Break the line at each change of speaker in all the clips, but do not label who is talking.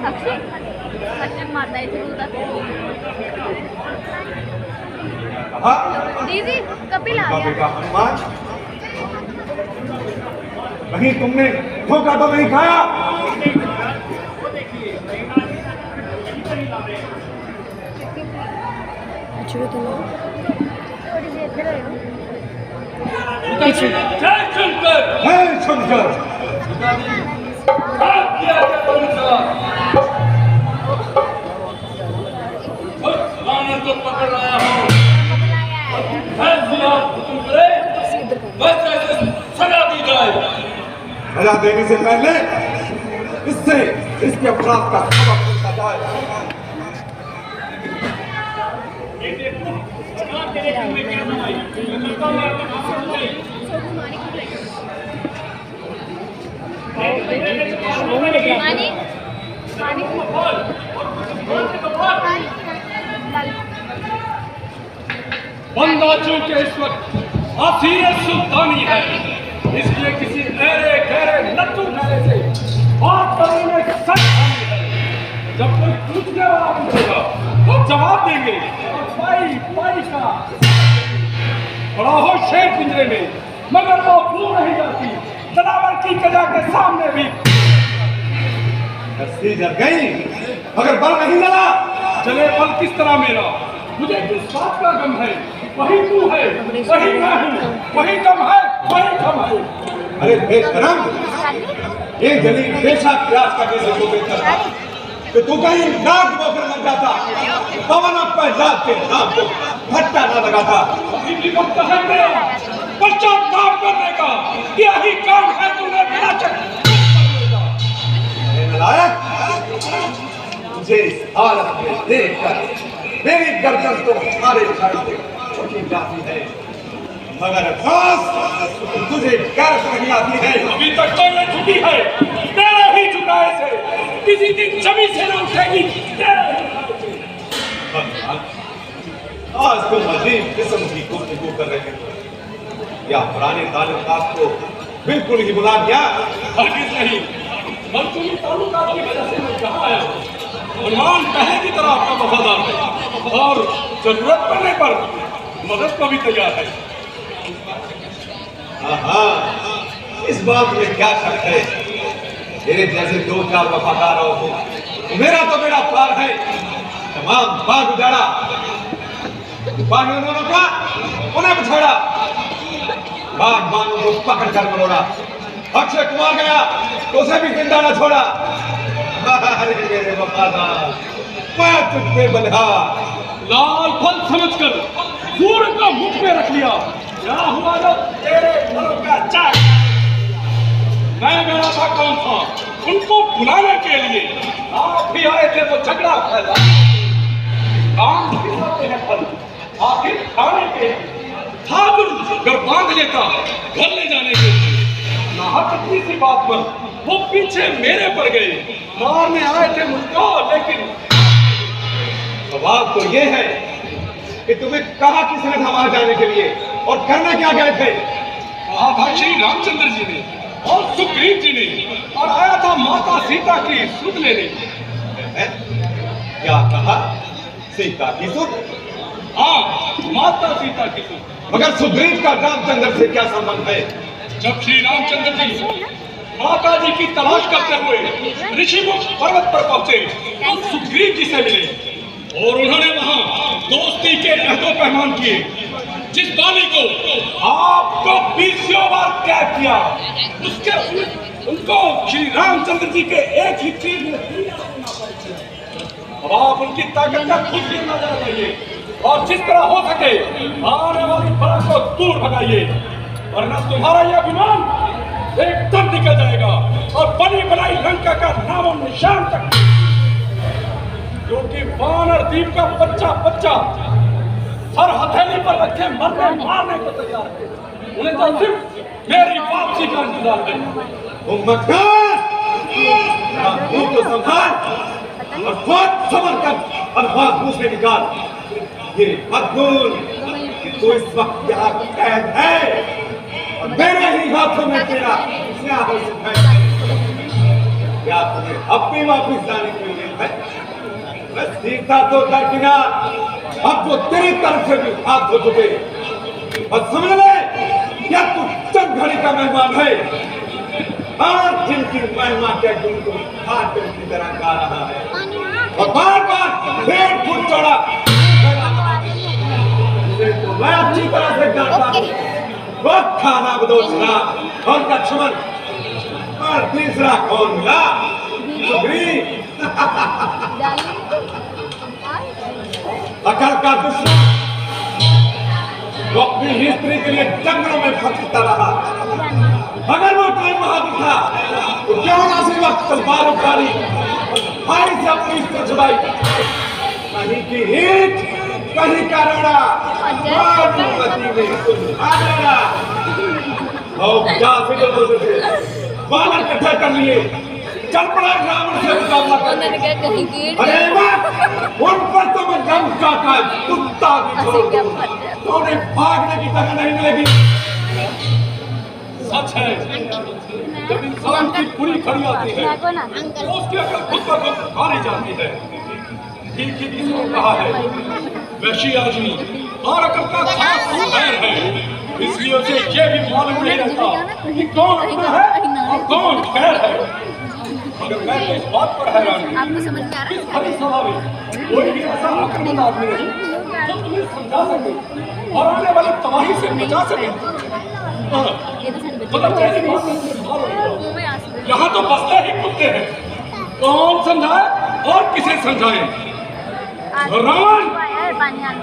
साक्षी सचिन मारता है दीदी कपिल आ गया।
हनुमान कहीं तुमने धोखा तो नहीं खाया? जय शंकर
को पकड़ लाया हूँ। हुक्म करे सजा दी जाए।
सजा देने से पहले इससे इसके अपराध का सबक पूछा जाए।
बंदा चूंकि इस वक्त असीर सुल्तानी है, इसलिए किसी ऐरे गहरे लट्टू नारे से बात करने में सच है। जब कोई पूछने वाला पूछेगा तो जवाब देंगे। पाई पाई का बड़ा हो शेर पिंजरे में, मगर वो भूल नहीं जाती जनावर की कजा के सामने भी।
रस्सी जल गई मगर बल नहीं जला।
चले बल किस तरह मेरा, मुझे किस बात का गम है? वही तू है, वही मैं हूँ, वही दम है, वही दम है।
अरे बेशरम, ये जली पेशा प्रयास करने से तो बेहतर था कि तू कहीं नाक बोकर लग जाता, पवन पर जात के नाम को भट्टा ना लगाता।
अभी भी वक्त है मेरा पश्चाताप करने का। यही काम है तूने बिना
नालायक, मुझे इस हालत में देखकर मेरी गर्दन तो तुम्हारे साइड से छुटी जाती है, मगर खास तुझे गर्द नहीं आती है।
अभी तक तो ये झुकी है, तेरे ही झुकाए से किसी दिन जमीन से न उठेगी।
आज तुम अजीब किस्म की गुफ्तगू कर रहे हैं, या पुराने ताल्लुकात को बिल्कुल ही बुला दिया?
हरगिज़ नहीं, बल्कि ताल्लुकात की वजह से मैं कहाँ आया हूँ। हनुमान पहले की तरह आपका वफादार है और जरूरत पड़ने पर मदद को भी तैयार है।
हाँ, इस बात में क्या शक है? मेरे जैसे दो चार वफादार हो मेरा तो मेरा पार है। तमाम बाग उजाड़ा, उन्होंने का उन्हें बिछाड़ा, बागबानों को पकड़ कर मरोड़ा। अक्षय कुमार गया तो उसे भी जिंदा न छोड़ा। अरे मेरे वफादार, मैं तुझ पे बलिहार।
लाल फल समझकर सूर्य का मुख में रख लिया। क्या हुआ जब तेरे फलों का चाक? मैं मेरा था कौन था उनको बुलाने के लिए? आप भी आए थे तो झगड़ा फैला। काम खिलाते हैं फल, आखिर खाने के ठाकुर घर बांध लेता घर ले जाने के लिए। नाहक इतनी सी बात पर वो पीछे मेरे पड़ गए। मारने आए थे मुझको, लेकिन
सवाल तो ये है कि तुम्हें कहा किसने था वहां जाने के लिए और करना क्या गए थे?
कहा था श्री रामचंद्र जी ने और सुग्रीव जी ने, और आया था माता सीता की सुध लेने।
क्या कहा? सीता की सुध?
हाँ, माता सीता की सुध।
मगर सुग्रीव का रामचंद्र से क्या संबंध है?
जब श्री रामचंद्र जी माता जी की तलाश करते हुए ऋषिमुख पर्वत पर पहुंचे तो सुग्रीव जी से मिले और उन्होंने वहां दोस्ती के अहदो पैमान किए। जिस बाली को आपको 20 बार कैद किया, उसके उनको श्री रामचंद्र जी के एक ही चीज में अब आप उनकी ताकत का खुद गिरना चाहिए और जिस तरह हो सके आने वाली बला को दूर भगाइए, वरना तुम्हारा यह अभिमान एकदम निकल जाएगा और बनी बनाई लंका का नाम और निशान तक। क्योंकि वानर द्वीप का बच्चा बच्चा सर हथेली पर रखे मरने मारने को तैयार है। उन्हें तो सिर्फ मेरी वापसी का इंतजार है।
मुंह को संभाल और बहुत समझ कर अल्फाज मुंह से निकाल। ये मत भूल कि तू इस वक्त यहाँ कैद है और मेरे ही हाथों में तेरा क्या हो सकता है। क्या तुम्हें अब भी वापिस जाने की उम्मीद है? मैं सीधा तो दरकिनार अब तो तेरी तरफ से भी हाथ धो चुके और समझ ले क्या तू चंद घड़ी का मेहमान है और जिनकी महिमा के गुण को हाथ की तरह गा रहा है और बार बार 1.5 फुट चौड़ा तो मैं अच्छी तरह से जानता हूँ वो खाना बदोश राम और लक्ष्मण और तीसरा कौन मिला सुग्रीव अकल का दुश्मन वो अपनी ही स्त्री के लिए जंगलों में भटकता रहा अगर वो टाइम वहां दिखा तो क्यों ना उसी वक्त तलवार उठारी भाई से अपनी स्त्री छुड़ाई कहीं की ईंट कहीं का रोड़ा और नदी में तुम आ जाना और जा फिक्र बोलते थे बानर इकट्ठे कर लिए चल पड़ा रावण से मुकाबला करने अरे वाह उन पर तो मैं लंका का कुत्ता भी छोड़ दूं तो उन्हें भागने की जगह नहीं मिलेगी
सच है जब इंसान की पूरी खड़ी आती है तो उसकी अकल खुद पर खुद हारी जाती है ठीक ही किसी ने कहा है वैशी आदमी और अकल का खास सुधार है इसलिए उसे ये भी मालूम नहीं रहता कि कौन अपना है और कौन गैर है मगर मैं तो इस बात पर हैरान हूँ
आपको समझ में आ रहा है?
इस हरी सभा में कोई भी ऐसा अक्लमंद आदमी नहीं जो तुम्हें समझा सके और आने वाली तबाही से बचा सके
ये तो सही
मगर तेरी बात में सुधार होगा यहाँ तो बसते ही कुत्ते हैं कौन समझाए और किसे समझाए रावण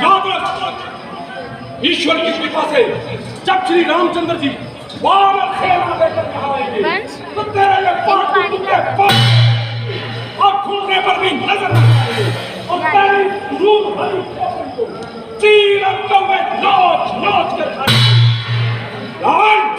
याद रख ईश्वर की कृपा से जब श्री रामचंद्र जी वानर सेना लेकर यहाँ आएंगे तो तेरे ये पांच कुत्ते और खुलने पर भी नजर नहीं आएंगे और तेरी रूह भरी खोपड़ी को चीर अंकों में नोच नोच कर खाएंगे रावण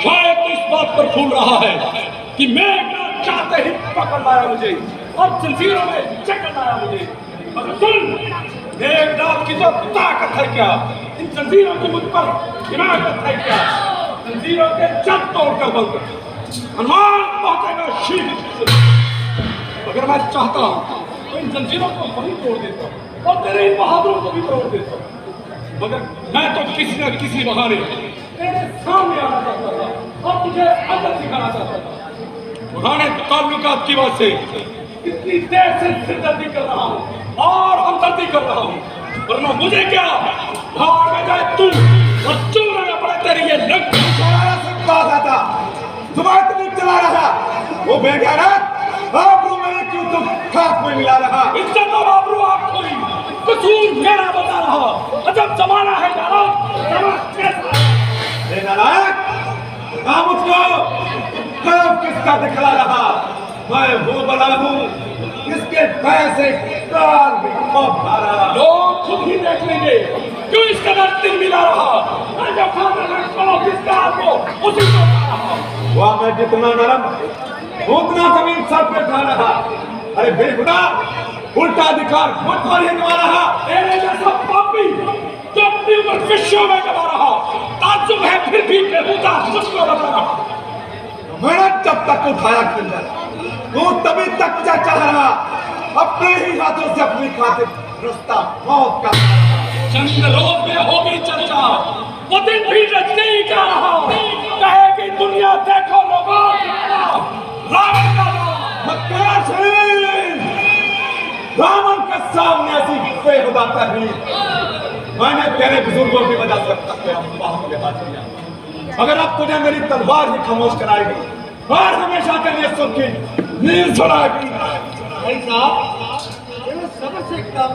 शायद तो इस बात पर फूल रहा है कि मैं चाहते ही पकड़ लाया मुझे और जंजीरों में जकड़ लाया मुझे मगर सुन मेघनाथ की जो ताकत है क्या इन जंजीरों की मुझ पर हिमाकत है क्या जंजीरों के जब तोड़कर बंद हनुमान पहुंचेगा शीघ्र अगर मैं चाहता हूं तो इन जंजीरों को वहीं तोड़ देता हूं और तेरे इन बहादुरों को भी तोड़ देता हूं मगर मैं तो किसी न किसी बहाने तेरे सामने आना चाहता था और तुझे अंदर दिखाना चाहता था पुराने ताल्लुकात की वजह से इतनी देर से सिरदर्दी कर रहा हूं और हमदर्दी कर रहा हूं वरना मुझे क्या भाग में जाए तू और चूर में पड़े तेरी ये लंक
बात आता तुम्हारा तकलीफ चला रहा वो बेगैरत आबरू में क्यों तुम खाक में मिला रहा
इज्जत और आबरू आप कोई कसूर मेरा बता रहा अजब जमाना है जानो जमाना कैसा
है नालायक काम उसको खौफ किसका दिखला रहा मैं वो बला हूँ इसके पैसे काल भी खौफ खा रहा
लोग खुद ही देख लेंगे क्यों इसका दर्द दिल मिला रहा मैं जब खाना रखता किसका आपको उसी को खा रहा
वह मैं जितना नरम उतना जमीन सर पे खा रहा अरे बेखुदा उल्टा अधिकार मुझ पर ही निभा रहा
तेरे जैसा पापी जो अपनी उम्र विश्व में गवा रहा ताज्जुब है फिर भी बेहुदा मुझको बता रहा
मैंने जब तक उठाया खंजर तू तभी तक चाह रहा अपने ही हाथों से अपनी खातिर रास्ता मौत का
चंद रोज में होगी चर्चा वो दिन भी रचने ही जा रहा कहेगी दुनिया देखो लोगों रावण का
रावण के सामने ऐसी बेहुदा तहरीर मैंने तेरे बुजुर्गों की वजह से तक के हाथ लिया मगर अब तुझे मेरी तलवार ही खामोश कराएगी और हमेशा के लिए सुन की नींद छुड़ाएगी
भाई साहब ये सब्र से काम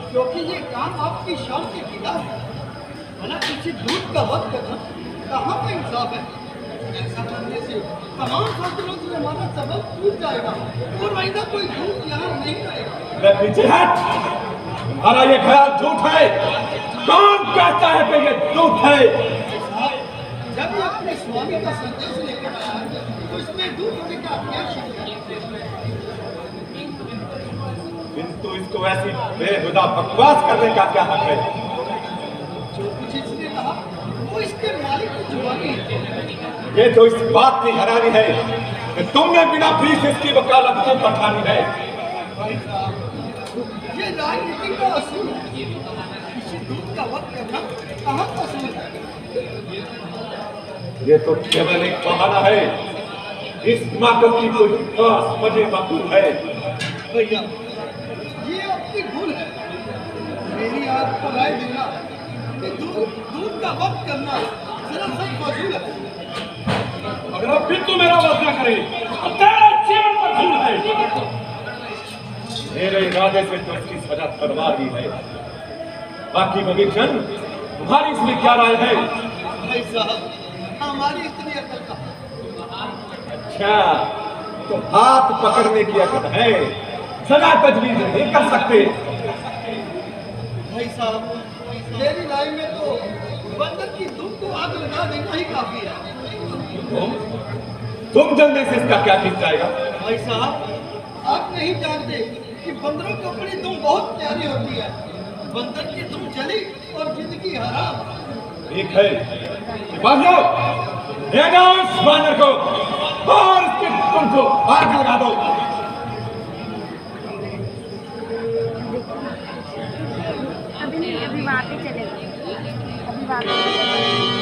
क्योंकि ये काम आपकी शान के खिलाफ है ना किसी दूध का वक्त करना कहाँ पे इंसाफ है ऐसा करने से तमाम शास्त्रों से हमारा सबक टूट जाएगा और आइंदा कोई दूध यहाँ नहीं रहेगा
मैं पीछे हट तुम्हारा ये ख्याल झूठ है कौन कहता है कि ये झूठ है
जब ये अपने स्वामी का संदेश लेकर आया तो इसमें दूध होने का क्या शक है
किंतु इसको ऐसी बेहुदा बकवास करने का क्या हक है
जो कुछ इसने कहा वो इसके मालिक की जुबानी है
ये तो इस बात की हैरानी है कि तुमने बिना फीस इसकी वकालत क्यों पठानी है?
भाई साहब, ये राजनीति का असूल है। किसी दूध का वक्त करना कहाँ का असूल है?
ये तो केवल एक बहाना है। इस नाटक की कोई खास वजह मकबूल है।
भैया, ये आपकी भूल है। मेरी आपको राय देना कि दूध का वक्त करना दरअसल फजूल है।
अगर अब फिर तू मेरा वध न करे तो तेरा जीवन पर धूल है।
मेरे इरादे से तो इसकी सजा तलवार ही है। बाकी बगीचन, तुम्हारी इसमें क्या राय है?
भाई साहब, हमारी इतनी अकल का
अच्छा, तो हाथ पकड़ने की अकल है, सजा तजवीज नहीं कर सकते।
भाई साहब, मेरी राय में तो बंदर की दुम को आग लगा देना ही काफी है।
तुम जल्दी से इसका क्या ठीक जाएगा?
भाई साहब, आप नहीं जानते कि बंदरों को अपनी दुम बहुत प्यारी होती है। बंदर की दुम जली और जिंदगी हराम।
ठीक है, सिपाहियों, ले जाओ इस बानर को और इसके दुम को आग लगा दो।
अभी नहीं, अभी वहाँ पे चलेगा, अभी वहाँ पे